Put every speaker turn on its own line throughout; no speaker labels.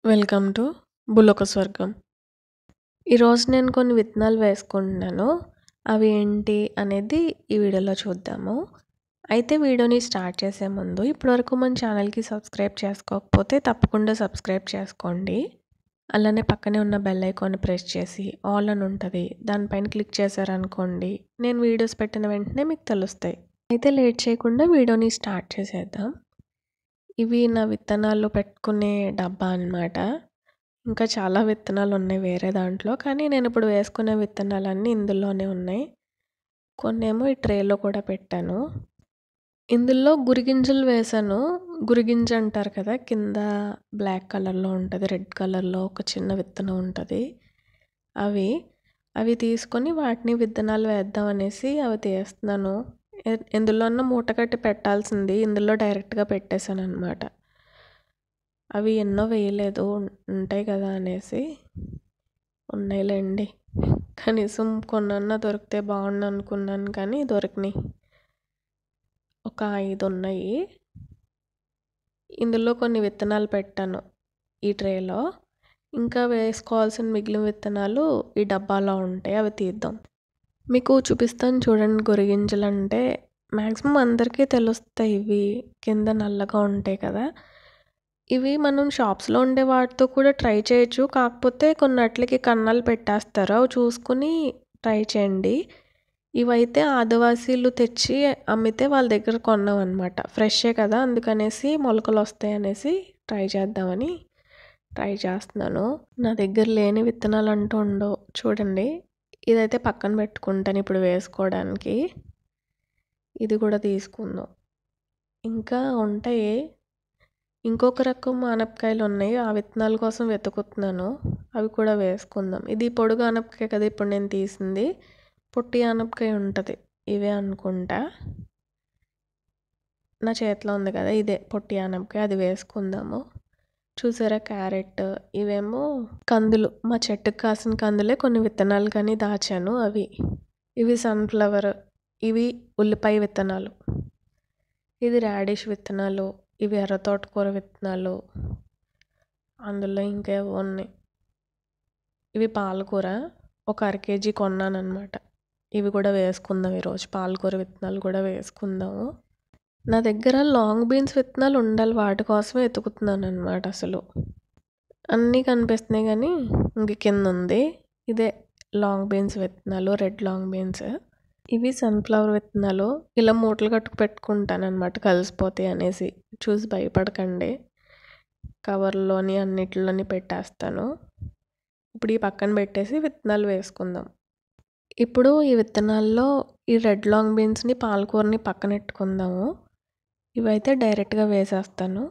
Welcome to భూలోక స్వర్గం. ఈరోజు నేను కొన్ని విత్తనాలు వేసుకుంటున్నాను. అవి ఏంటి అనేది ఈ వీడియోలో చూద్దాము. అయితే వీడియోని స్టార్ట్ చేసే ముందు ఇప్పటివరకు మన ఛానల్కి సబ్స్క్రైబ్ చేసుకోకపోతే తప్పకుండా సబ్స్క్రైబ్ చేసుకోండి. అలానే పక్కనే ఉన్న బెల్ ఐకాన్ ప్రెస్ చేసి ఆల్ అని ఉంటుంది, దానిపైన క్లిక్ చేశారనుకోండి నేను వీడియోస్ పెట్టిన వెంటనే మీకు తెలుస్తాయి. అయితే లేట్ చేయకుండా వీడియోని స్టార్ట్ చేసేద్దాం. ఇవి నా విత్తనాలు పెట్టుకునే డబ్బా అన్నమాట. ఇంకా చాలా విత్తనాలు ఉన్నాయి వేరే దాంట్లో, కానీ నేను ఇప్పుడు వేసుకునే విత్తనాలన్నీ ఇందులోనే ఉన్నాయి. కొన్నేమో ఈ ట్రేలో కూడా పెట్టాను. ఇందులో గురిగింజలు వేశాను. గురిగింజ అంటారు కదా, కింద బ్లాక్ కలర్లో ఉంటుంది, రెడ్ కలర్లో ఒక చిన్న విత్తనం ఉంటుంది. అవి అవి తీసుకొని వాటిని విత్తనాలు వేద్దాం అనేసి అవి తీస్తున్నాను. ఎందులోనూ మూట కట్టి పెట్టాల్సింది, ఇందులో డైరెక్ట్గా పెట్టేశాను అనమాట. అవి ఎన్నో వేయలేదు, ఉంటాయి కదా అనేసి. ఉన్నాయిలేండి, కనీసం కొన్నన్నా దొరికితే బాగుండు అనుకున్నాను, కానీ దొరికినాయి. ఒక 5 ఉన్నాయి. ఇందులో కొన్ని విత్తనాలు పెట్టాను ఈ ట్రేలో. ఇంకా వేసుకోవాల్సిన మిగిలిన విత్తనాలు ఈ డబ్బాలో ఉంటాయి, అవి తీద్దాం. మీకు చూపిస్తాను చూడండి. గురిగింజలు అంటే మ్యాక్సిమం అందరికీ తెలుస్తాయి. ఇవి కింద నల్లగా ఉంటాయి కదా, ఇవి మనం షాప్స్లో ఉండే వాటితో కూడా ట్రై చేయొచ్చు. కాకపోతే కొన్నిట్లకి కన్నాలు పెట్టేస్తారు, అవి చూసుకుని ట్రై చేయండి. ఇవైతే ఆదివాసీలు తెచ్చి అమ్మితే వాళ్ళ దగ్గర కొన్నాం అనమాట. ఫ్రెషే కదా, అందుకనేసి మొలకలు వస్తాయి అనేసి ట్రై చేద్దామని ట్రై చేస్తున్నాను. నా దగ్గర లేని విత్తనాలు అంటూ ఉండవు. చూడండి, ఇదైతే పక్కన పెట్టుకుంటాను ఇప్పుడు వేసుకోవడానికి. ఇది కూడా తీసుకుందాం. ఇంకా ఉంటాయి, ఇంకొక రకం ఆనపకాయలు ఉన్నాయి, ఆ విత్తనాల కోసం వెతుకుతున్నాను. అవి కూడా వేసుకుందాం. ఇది పొడుగు ఆనపకాయ కదా ఇప్పుడు నేను తీసింది, పొట్టి ఆనపకాయ ఉంటుంది, ఇవే అనుకుంటా. నా చేతిలో ఉంది కదా, ఇదే పొట్టి ఆనపకాయ, అది వేసుకుందాము. చూసారా, క్యారెట్, ఇవేమో కందులు, మా చెట్టుకు కాసిన కందులే. కొన్ని విత్తనాలు కానీ దాచాను, అవి. ఇవి సన్ఫ్లవర్, ఇవి ఉల్లిపాయ విత్తనాలు, ఇది రాడిష్ విత్తనాలు, ఇవి ఎర్ర తోటకూర విత్తనాలు. అందులో ఇంకేవో ఉన్నాయి. ఇవి పాలకూర, ఒక 1/2 kg కొన్నాను అనమాట. ఇవి కూడా వేసుకుందాం ఈరోజు. పాలకూర విత్తనాలు కూడా వేసుకుందాము. నా దగ్గర లాంగ్ బీన్స్ విత్తనాలు ఉండాలి, వాటి కోసమే వెతుకుతున్నాను అనమాట. అసలు అన్నీ కనిపిస్తున్నాయి కానీ ఇంక కింద ఉంది. ఇదే లాంగ్ బీన్స్ విత్తనాలు, రెడ్ లాంగ్ బీన్స్. ఇవి సన్ఫ్లవర్ విత్తనాలు. ఇలా మూటలు కట్టుకు పెట్టుకుంటాను అనమాట, కలిసిపోతాయి అనేసి. చూసి భయపడకండి, కవర్లోని అన్నిటిలోని పెట్టేస్తాను. ఇప్పుడు ఈ పక్కన పెట్టేసి విత్తనాలు వేసుకుందాం. ఇప్పుడు ఈ విత్తనాల్లో ఈ రెడ్ లాంగ్ బీన్స్ని, పాలకూరని పక్కన పెట్టుకుందాము. ఇవైతే డైరెక్ట్గా వేసేస్తాను.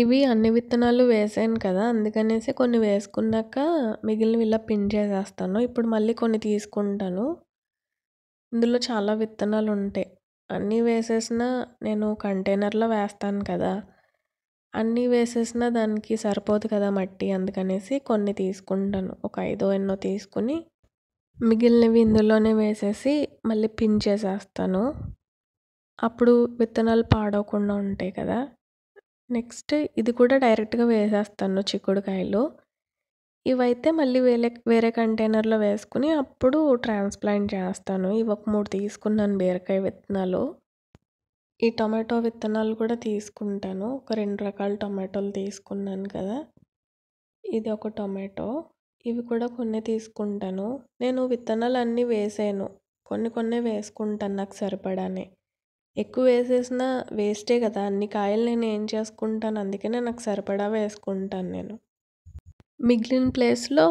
ఇవి అన్ని విత్తనాలు వేసాను కదా, అందుకనేసి కొన్ని వేసుకున్నాక మిగిలినవి ఇలా పిన్ చేసేస్తాను. ఇప్పుడు మళ్ళీ కొన్ని తీసుకుంటాను. ఇందులో చాలా విత్తనాలు ఉంటాయి. అన్నీ వేసేసినా నేను కంటైనర్లో వేస్తాను కదా, అన్నీ వేసేసినా దానికి సరిపోదు కదా మట్టి, అందుకనేసి కొన్ని తీసుకుంటాను. ఒక 5 ఎన్నో తీసుకుని మిగిలినవి ఇందులోనే వేసేసి మళ్ళీ పిన్ చేసేస్తాను. అప్పుడు విత్తనాలు పాడవకుండా ఉంటాయి కదా. నెక్స్ట్ ఇది కూడా డైరెక్ట్గా వేసేస్తాను, చిక్కుడుకాయలు. ఇవైతే మళ్ళీ వేరే కంటైనర్లో వేసుకుని అప్పుడు ట్రాన్స్ప్లాంట్ చేస్తాను. ఇవి ఒక 3 తీసుకున్నాను బీరకాయ విత్తనాలు. ఈ టొమాటో విత్తనాలు కూడా తీసుకుంటాను. ఒక 2 రకాల టొమాటోలు తీసుకున్నాను కదా. ఇది ఒక టొమాటో. ఇవి కూడా కొన్ని తీసుకుంటాను. నేను విత్తనాలు అన్నీ వేసాను, కొన్ని వేసుకుంటాను నాకు సరిపడానే. ఎక్కువ వేసేసిన వేస్టే కదా, అన్ని కాయలు నేను ఏం చేసుకుంటాను, అందుకనే నాకు సరిపడా వేసుకుంటాను నేను. మిగిలిన ప్లేస్లో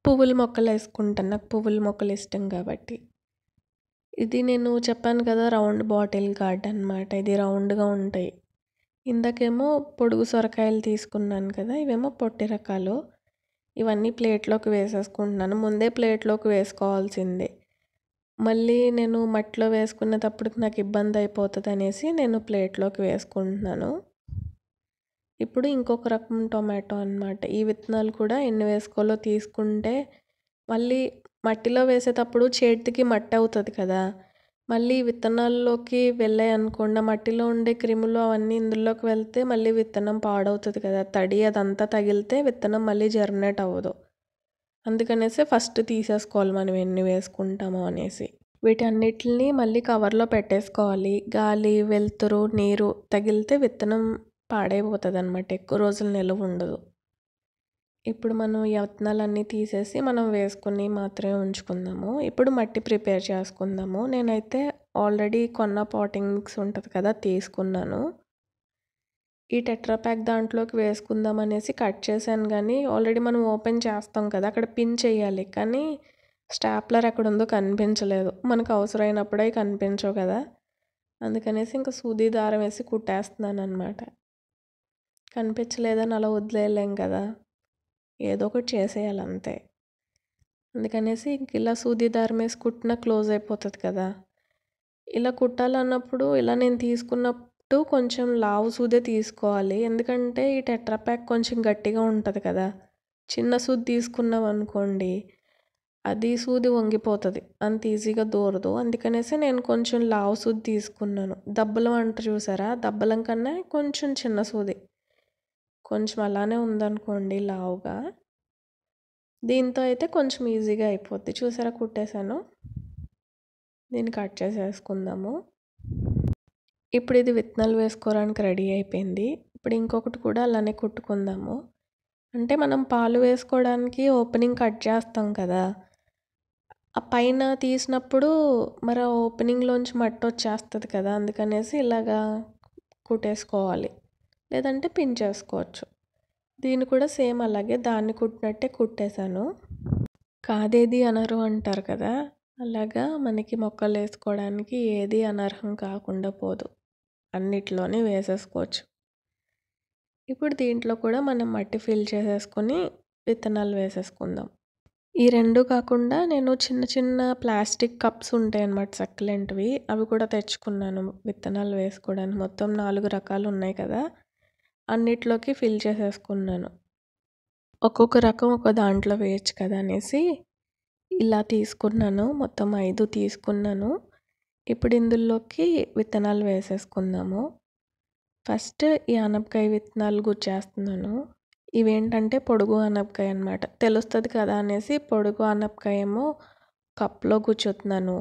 పువ్వుల మొక్కలు వేసుకుంటాను, నాకు పువ్వుల మొక్కలు ఇష్టం కాబట్టి. ఇది నేను చెప్పాను కదా, రౌండ్ బాటిల్ గార్డ్ అనమాట. ఇది రౌండ్గా ఉంటాయి. ఇందాకేమో పొడుగు సొరకాయలు తీసుకున్నాను కదా, ఇవేమో పొట్టి రకాలు. ఇవన్నీ ప్లేట్లోకి వేసేసుకుంటున్నాను. ముందే ప్లేట్లోకి వేసుకోవాల్సిందే, మళ్ళీ నేను మట్టిలో వేసుకునేటప్పటికి నాకు ఇబ్బంది అయిపోతుంది అనేసి నేను ప్లేట్లోకి వేసుకుంటున్నాను. ఇప్పుడు ఇంకొక రకం టొమాటో అనమాట. ఈ విత్తనాలు కూడా ఎన్ని వేసుకోవాలో తీసుకుంటే మళ్ళీ మట్టిలో వేసేటప్పుడు చేతికి మట్టి అవుతుంది కదా, మళ్ళీ విత్తనాల్లోకి వెళ్ళాయనుకోండి, ఆ మట్టిలో ఉండే క్రిములు అవన్నీ ఇందులోకి వెళ్తే మళ్ళీ విత్తనం పాడవుతుంది కదా! తడి అదంతా తగిలితే విత్తనం మళ్ళీ జర్మినేట్ అవ్వదు. అందుకనేసి ఫస్ట్ తీసేసుకోవాలి మనం ఎన్ని వేసుకుంటామో అనేసి. వీటన్నిటిని మళ్ళీ కవర్లో పెట్టేసుకోవాలి. గాలి, వెలుతురు, నీరు తగిలితే విత్తనం పాడైపోతుందన్నమాట. ఎక్కువ రోజులు నిలువ ఉండదు. ఇప్పుడు మనం ఈ విత్తనాలన్నీ తీసేసి మనం వేసుకుని మాత్రమే ఉంచుకుందాము. ఇప్పుడు మట్టి ప్రిపేర్ చేసుకుందాము. నేనైతే ఆల్రెడీ కొన్న పాటింగ్ మిక్స్ ఉంటుంది కదా, తీసుకున్నాను. ఈ టెట్రా ప్యాక్ దాంట్లోకి వేసుకుందాం అనేసి కట్ చేశాను, కానీ ఆల్రెడీ మనం ఓపెన్ చేస్తాం కదా, అక్కడ పిన్ చేయాలి. కానీ స్టాప్లర్ ఎక్కడ ఉందో కనిపించలేదు. మనకు అవసరమైనప్పుడే కనిపించవు కదా, అందుకనేసి ఇంకా సూది దారం వేసి కుట్టేస్తున్నాను అనమాట. కనిపించలేదని అలా వదిలేయలేం కదా, ఏదో ఒకటి చేసేయాలి అంతే. అందుకనేసి ఇంక ఇలా సూది దారం వేసి కుట్టినా క్లోజ్ అయిపోతుంది కదా. ఇలా కుట్టాలన్నప్పుడు ఇలా నేను తీసుకున్నప్పుడు కొంచెం లావు సూదే తీసుకోవాలి. ఎందుకంటే ఈ టెట్రా ప్యాక్ కొంచెం గట్టిగా ఉంటుంది కదా. చిన్న సూది తీసుకున్నాం అనుకోండి, అది సూది వంగిపోతుంది, అంత ఈజీగా దూరదు. అందుకనేసి నేను కొంచెం లావు సూది తీసుకున్నాను. దబ్బలం అంటారు చూసారా, దబ్బలం కన్నా కొంచెం చిన్న సూది, కొంచెం అలానే ఉందనుకోండి లావుగా. దీంతో అయితే కొంచెం ఈజీగా అయిపోద్ది. చూసారా, కుట్టేశాను. దీన్ని కట్ చేసేసుకుందాము. ఇప్పుడు ఇది విత్తనాలు వేసుకోవడానికి రెడీ అయిపోయింది. ఇప్పుడు ఇంకొకటి కూడా అలానే కుట్టుకుందాము. అంటే మనం పాలు వేసుకోవడానికి ఓపెనింగ్ కట్ చేస్తాం కదా, ఆ పైన తీసినప్పుడు మరి ఆ ఓపెనింగ్లోంచి మట్టి వచ్చేస్తుంది కదా, అందుకనేసి ఇలాగా కుట్టేసుకోవాలి, లేదంటే పిన్ చేసుకోవచ్చు. దీన్ని కూడా సేమ్ అలాగే దాన్ని కుట్టినట్టే కుట్టేశాను. కాదేది అనరు అంటారు కదా, అలాగా మనకి మొక్కలు వేసుకోవడానికి ఏది అనర్హం కాకుండా పోదు, అన్నిట్లోనే వేసేసుకోవచ్చు. ఇప్పుడు దీంట్లో కూడా మనం మట్టి ఫిల్ చేసేసుకొని విత్తనాలు వేసేసుకుందాం. ఈ రెండు కాకుండా నేను చిన్న చిన్న ప్లాస్టిక్ కప్స్ ఉంటాయి అన్నమాట, సక్లెంట్వి, అవి కూడా తెచ్చుకున్నాను విత్తనాలు వేసుకోవడానికి. మొత్తం 4 రకాలు ఉన్నాయి కదా, అన్నిట్లోకి ఫిల్ చేసేసుకున్నాను. ఒక్కొక్క రకం ఒక దాంట్లో వేయచ్చు కదా అనేసి ఇలా తీసుకున్నాను. మొత్తం 5 తీసుకున్నాను. ఇప్పుడు ఇందులోకి విత్తనాలు వేసేసుకుందాము. ఫస్ట్ ఈ ఆనపకాయ విత్తనాలు గుచ్చేస్తున్నాను. ఇవేంటంటే పొడుగు ఆనపకాయ అన్నమాట, తెలుస్తుంది కదా అనేసి పొడుగు ఆనపకాయ ఏమో కప్లో గుచ్చుతున్నాను.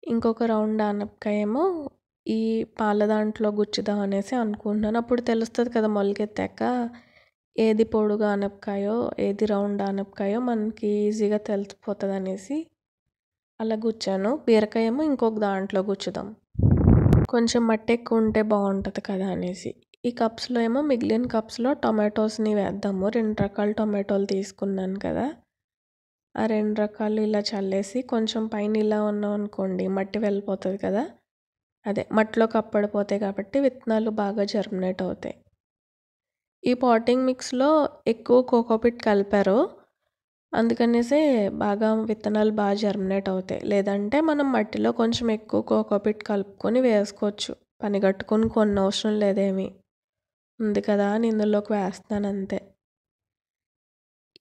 ఇంకొక రౌండ్ ఆనపకాయ ఏమో ఈ పాల దాంట్లో గుచ్చుదాం అనేసి అనుకుంటున్నాను. అప్పుడు తెలుస్తుంది కదా మొలకెత్తాక, ఏది పొడుగు ఆనపకాయో ఏది రౌండ్ ఆనపకాయో మనకి ఈజీగా తెలిసిపోతుంది అనేసి అలా గుచ్చాను. బీరకాయ ఏమో ఇంకొక దాంట్లో గుచ్చుదాం, కొంచెం మట్టి ఎక్కువ ఉంటే బాగుంటుంది కదా అనేసి. ఈ కప్స్లో ఏమో మిగిలిన కప్స్లో టొమాటోస్ని వేద్దాము. 2 రకాల టొమాటోలు తీసుకున్నాను కదా, ఆ 2 రకాలు ఇలా చల్లేసి కొంచెం పైన ఇలా ఉన్నాం అనుకోండి మట్టి వెళ్ళిపోతుంది కదా, అదే మట్టిలో కప్పడిపోతాయి కాబట్టి విత్తనాలు బాగా జర్మినేట్ అవుతాయి. ఈ పాటింగ్ మిక్స్లో ఎక్కువ కోకోపిట్ కలిపారు, అందుకనేసే బాగా విత్తనాలు బాగా జర్మినేట్ అవుతాయి. లేదంటే మనం మట్టిలో కొంచెం ఎక్కువ కోకోపిట్ కలుపుకొని వేసుకోవచ్చు, పని కట్టుకొని కొన్ని అవసరం లేదేమి, ఉంది కదా అని ఇందులోకి వేస్తున్నాను అంతే.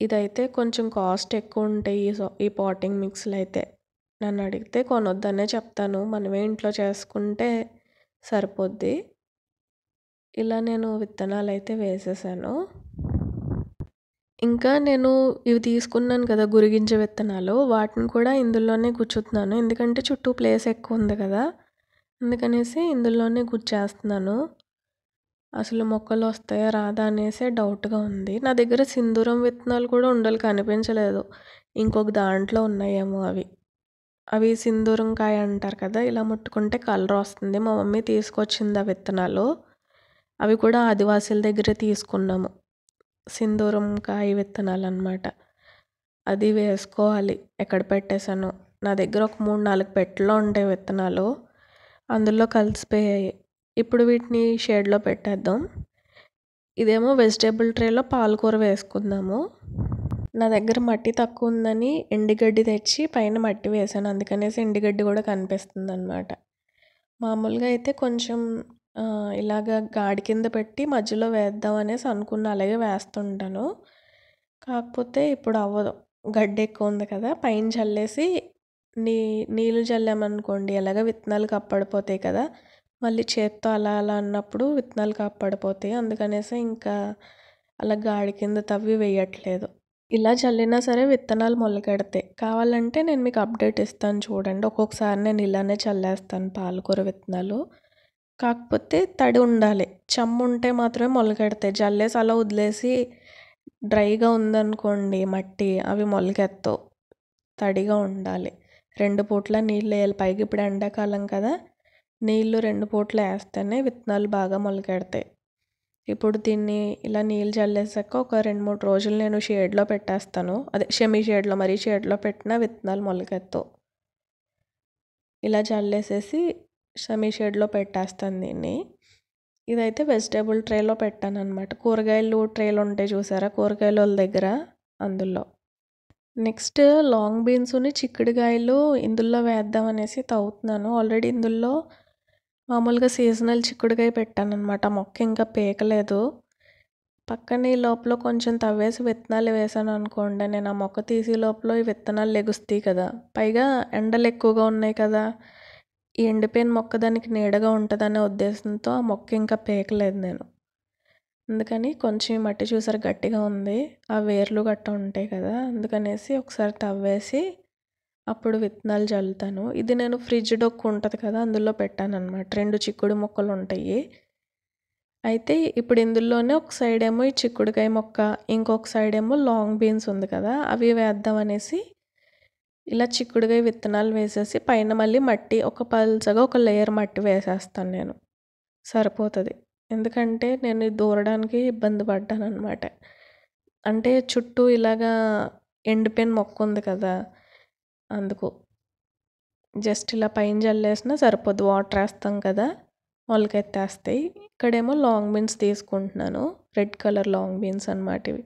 ఇదైతే కొంచెం కాస్ట్ ఎక్కువ ఉంటాయి ఈ పాటింగ్ మిక్స్లు అయితే. నన్ను అడిగితే కొనొద్దనే చెప్తాను, మనమే ఇంట్లో చేసుకుంటే సరిపోద్ది. ఇలా నేను విత్తనాలు అయితే వేసేసాను. ఇంకా నేను ఇవి తీసుకున్నాను కదా గురిగింజ విత్తనాలు, వాటిని కూడా ఇందులోనే గుచ్చుతున్నాను. ఎందుకంటే చుట్టూ ప్లేస్ ఎక్కువ ఉంది కదా, అందుకనేసి ఇందులోనే గుచ్చేస్తున్నాను. అసలు మొక్కలు వస్తాయా రాదా అనేసే డౌట్గా ఉంది. నా దగ్గర సింధూరం విత్తనాలు కూడా ఉండలు కనిపించలేదు, ఇంకొక దాంట్లో ఉన్నాయేమో అవి. అవి సింధూరం కాయ అంటారు కదా, ఇలా ముట్టుకుంటే కలర్ వస్తుంది. మా మమ్మీ తీసుకొచ్చింది ఆ విత్తనాలు. అవి కూడా ఆదివాసీల దగ్గరే తీసుకున్నాము, సింధూరం కాయ విత్తనాలు అన్నమాట. అది వేసుకోవాలి. ఎక్కడ పెట్టేశాను, నా దగ్గర ఒక 3-4 పెట్టెలో ఉంటాయి విత్తనాలు, అందులో కలిసిపోయాయి. ఇప్పుడు వీటిని షేడ్లో పెట్టేద్దాం. ఇదేమో వెజిటేబుల్ ట్రేలో పాలకూర వేసుకుందాము. నా దగ్గర మట్టి తక్కువ ఉందని ఎండుగడ్డి తెచ్చి పైన మట్టి వేసాను, అందుకనేసి ఎండుగడ్డి కూడా కనిపిస్తుంది అన్నమాట. మామూలుగా అయితే కొంచెం ఇలాగ గాడి కింద పెట్టి మధ్యలో వేద్దాం అనేసి అనుకున్న, అలాగే వేస్తుంటాను. కాకపోతే ఇప్పుడు అవ్వదు, గడ్డి ఎక్కువ ఉంది కదా, పైన చల్లేసి నీళ్ళు చల్లామనుకోండి ఎలాగ విత్తనాలు కప్పడిపోతాయి కదా, మళ్ళీ చేత్తో అలా అలా అన్నప్పుడు విత్తనాలు కప్పడిపోతాయి. అందుకనేసి ఇంకా అలా గాడి కింద తవ్వి వేయట్లేదు. ఇలా చల్లినా సరే విత్తనాలు మొలకెడతాయి. కావాలంటే నేను మీకు అప్డేట్ ఇస్తాను చూడండి. ఒక్కొక్కసారి నేను ఇలానే చల్లేస్తాను పాలకూర విత్తనాలు. కాకపోతే తడి ఉండాలి. చెమ్మ ఉంటే మాత్రమే మొలకెడతాయి. జల్లేసి అలా వదిలేసి డ్రైగా ఉందనుకోండి మట్టి, అవి మొలకెత్తవు. తడిగా ఉండాలి. 2 పూట్ల నీళ్ళేయాలి. పైగా ఇప్పుడు ఎండాకాలం కదా, నీళ్ళు 2 పూట్ల వేస్తేనే విత్తనాలు బాగా మొలకెడతాయి. ఇప్పుడు దీన్ని ఇలా నీళ్ళు చల్లేసాక ఒక 2-3 రోజులు నేను షేడ్లో పెట్టేస్తాను. అదే షెమీ షేడ్లో, మరీ షేడ్లో పెట్టినా విత్తనాలు మొలకెత్తవు. ఇలా చల్లేసేసి షెమీ షేడ్లో పెట్టేస్తాను దీన్ని. ఇదైతే వెజిటేబుల్ ట్రేలో పెట్టానన్నమాట. కూరగాయలు ట్రేలు ఉంటాయి చూసారా కూరగాయల వాళ్ళ దగ్గర, అందులో. నెక్స్ట్ లాంగ్ బీన్స్ని చిక్కుడుకాయలు ఇందులో వేద్దాం అనేసి తవ్వుతున్నాను. ఆల్రెడీ ఇందులో మామూలుగా సీజనల్ చిక్కుడుకాయ పెట్టానన్నమాట. మొక్క ఇంకా పీకలేదు. పక్కనే ఈ లోపల కొంచెం తవ్వేసి విత్తనాలు వేసాను అనుకోండి, నేను ఆ మొక్క తీసే లోపల ఈ విత్తనాలు లెగుస్తాయి కదా. పైగా ఎండలు ఎక్కువగా ఉన్నాయి కదా, ఈ ఎండిపోయిన మొక్క దానికి నీడగా ఉంటుందనే ఉద్దేశంతో ఆ మొక్క ఇంకా పీకలేదు నేను. అందుకని కొంచెం మట్టి చూసారు గట్టిగా ఉంది, ఆ వేర్లు గట్ట ఉంటాయి కదా, అందుకనేసి ఒకసారి తవ్వేసి అప్పుడు విత్తనాలు చల్లుతాను. ఇది నేను ఫ్రిడ్జ్ డొక్కు ఉంటుంది కదా, అందులో పెట్టాను అనమాట. 2 చిక్కుడు మొక్కలు ఉంటాయి. అయితే ఇప్పుడు ఇందులోనే ఒక సైడ్ ఏమో ఈ చిక్కుడుకాయ మొక్క, ఇంకొక సైడ్ ఏమో లాంగ్ బీన్స్ ఉంది కదా, అవి వేద్దాం అనేసి ఇలా చిక్కుడుకాయ విత్తనాలు వేసేసి పైన మళ్ళీ మట్టి ఒక పల్చగా ఒక లేయర్ మట్టి వేసేస్తాను నేను. సరిపోతుంది. ఎందుకంటే నేను దూరడానికి ఇబ్బంది పడ్డాను అనమాట. అంటే చుట్టూ ఇలాగా ఎండిపోయిన మొక్క ఉంది కదా, అందుకు జస్ట్ ఇలా పైన జల్లేసినా సరిపోద్ది. వాటర్ వేస్తాం కదా, మొలకెత్తేస్తాయి. ఇక్కడేమో లాంగ్ బీన్స్ తీసుకుంటున్నాను. రెడ్ కలర్ లాంగ్ బీన్స్ అనమాట ఇవి.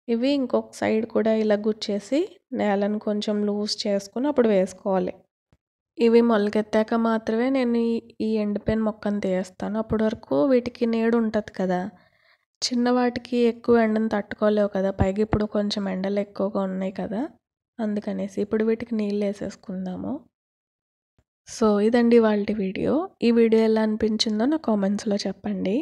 ఇవి ఇంకొక సైడ్ కూడా ఇలా గుచ్చేసి నేలను కొంచెం లూజ్ చేసుకుని అప్పుడు వేసుకోవాలి. ఇవి మొలకెత్తాక మాత్రమే నేను ఈ ఎండిపోయిన మొక్కను తీస్తాను. అప్పటి వరకు వీటికి నీడు ఉంటుంది కదా, చిన్న వాటికి ఎక్కువ ఎండను తట్టుకోలేవు కదా, పైగా ఇప్పుడు కొంచెం ఎండలు ఎక్కువగా ఉన్నాయి కదా, అందుకనేసి ఇప్పుడు వీటికి నీళ్ళు వేసేసుకుందాము. సో ఇదండి ఇవాల్టి వీడియో. ఈ వీడియో ఎలా అనిపించిందో నా కామెంట్స్లో చెప్పండి.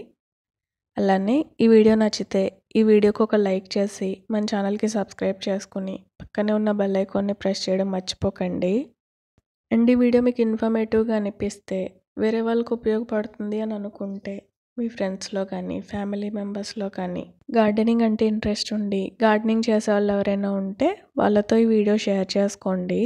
అలానే ఈ వీడియో నచ్చితే ఈ వీడియోకి ఒక లైక్ చేసి మన ఛానల్కి సబ్స్క్రైబ్ చేసుకుని పక్కనే ఉన్న బెల్ ఐకాన్ని ప్రెస్ చేయడం మర్చిపోకండి. అండ్ ఈ వీడియో మీకు ఇన్ఫర్మేటివ్గా అనిపిస్తే, వేరే వాళ్ళకి ఉపయోగపడుతుంది అని అనుకుంటే మీ ఫ్రెండ్స్లో కానీ ఫ్యామిలీ మెంబర్స్లో కానీ గార్డెనింగ్ అంటే ఇంట్రెస్ట్ ఉండి గార్డెనింగ్ చేసే వాళ్ళు ఎవరైనా ఉంటే వాళ్ళతో ఈ వీడియో షేర్ చేసుకోండి.